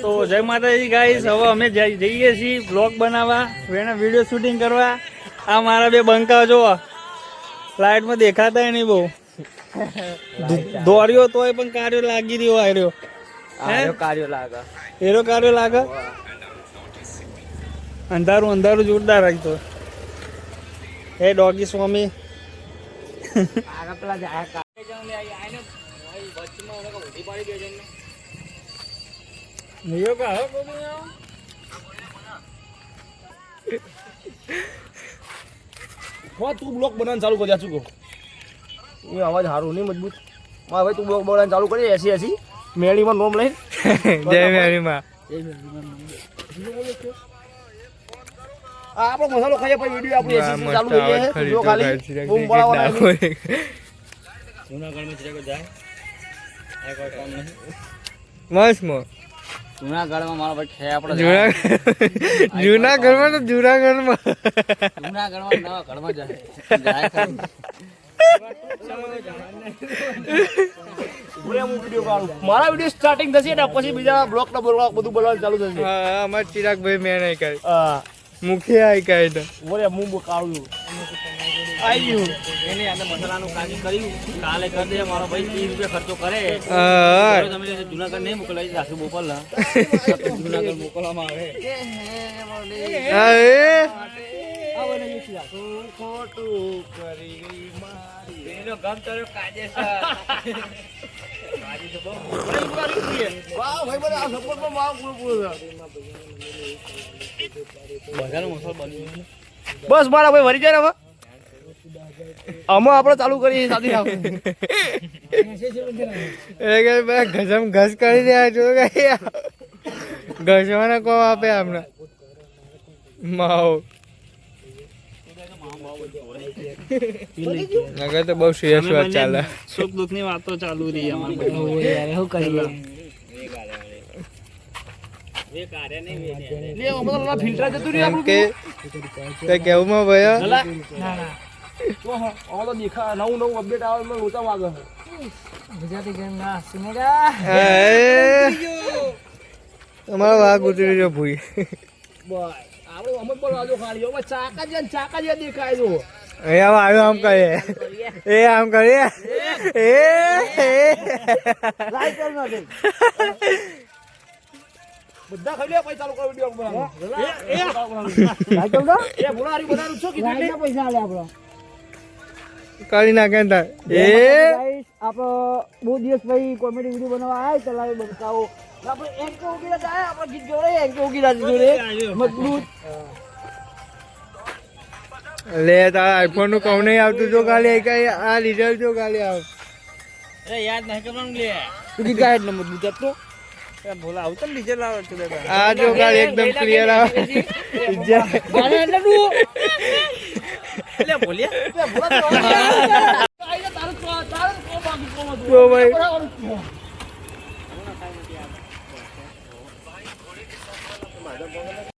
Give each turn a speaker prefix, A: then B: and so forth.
A: તો જય માતાજી ગાઈસ, હવે અમે જઈએ છીએ બ્લોગ બનાવવા, એના વિડીયો શૂટિંગ કરવા. આ મારા બે બંકા જો લાઈટમાં દેખાતા નહીં બહુ. દોર્યો તોય પણ કાર્યો લાગી રહ્યો. કાર્યો લાગે. અંધારું જોરદાર આવી તો. હે ડોગી સ્વામી.
B: તું બ્લોક બનાવવાનું ચાલુ કરી શું કહું? એ અવાજ સારું નહીં મજબૂત. હા ભાઈ તું બ્લોક બનાવવાનું ચાલુ કરી. એસી મેળીમાં નોમ લઈ.
A: જય મેળીમાં.
B: આપણો મસાલો ખાઈએ પછી વિડીયો આપણું એસી ચાલુ કરીએ. જો ખાલી બૂમ પડાવવાનો.
A: જુનાગઢમાં જાય આ કોઈ કામ નહીં.
C: મસ્ત
A: જુનાગઢમાં મારો ભાઈ ખે આપણે
C: જુનાગઢમાં
A: નવા ઘરમાં જાય
B: મારા વિડીયો સ્ટાર્ટિંગ થશે ને પછી બીજા બ્લોક ના બ્લોક બધું બોલવાનું ચાલુ થશે.
C: હા અમાર ચિરાગભાઈ મેં નહીં કરી.
B: હા
C: મુખિયા આઈ કાઈ તો
B: બોલે મું કાળું આઈ ગયું.
A: એને આને મસાલાનું કાજી કર્યું. કાલે કરી દે મારો ભાઈ 30 રૂપિયા ખર્ચો કરે. તમે જુનાગઢ નહીં મોકલાઈ રાખી બોપલના. જુનાગઢ મોકલવામાં આવે.
B: ખોટું કરી ગઈ મારી.
A: એનો ગમ તર્યો કાજેસર. કાજી તો બહુ
B: વાહ ભાઈ મને આ સપોર્ટમાં વાહ પૂરો
A: બધાનો મસાલો બની ગયો.
B: બસ મારા ભાઈ વરી જાય ને હવે અમે આપણે ચાલુ કરીએ સાથી
C: ઘસમ ઘસ કરી રહ્યા છો. ઘસવાના કોમ આપે આમને માવ. નગર તો બહુ સિરિયસ વાત ચાલે.
A: સુખ દુઃખ ની વાતો ચાલુ રહી અમારે. શું કરીએ?
B: ફિલ્ટર જતું રહ્યું
C: કે કઈ કેવું માં ભાઈ
B: તો દેખા નવું અપડેટ આવે લોચા વાગે
A: ગુજરાતી ગેમ ના
C: તમારો વાઘ ઉતરી રહ્યો ભૂઈ.
B: આપણે અમુક પણ વાજો ખાલી ચાકા જે દેખાય જો
C: અહીંયા આવ્યો આમ કરીએ એ આમ કરીએ એ
B: બધા ખાઈ લે પૈસા ચાલુ કરો વિડિયો એ ભુલારી બનાનું છો કીધું એટલે પૈસા આલે આપણો
C: કરી નાખે ને એ
B: આપણો બહુ દિવસ ભાઈ કોમેડી વિડિયો બનાવવા આય ચલાવે બતાવો આપણે એક તો ઉગીલા જાય આપણે ગીત જોડે એક તો ઉગીલા જોડે મજબૂત
C: લે તારા આઈફોન નું કમ નહીં આવતું જો ખાલી કઈ આ રિઝલ્ટ જો ખાલી આવ.
A: અરે યાદ નહીં કરવાનું લે.
B: તું ગીત ગાય એટલે મજબૂત તો
A: બોલા આવતો ડીજે લાવ છે લે.
C: આ જો ખાલી એકદમ ક્લિયર આવે.
B: ગાને એટલે તું
A: એટલે બોલ્યા
C: જો ભાઈ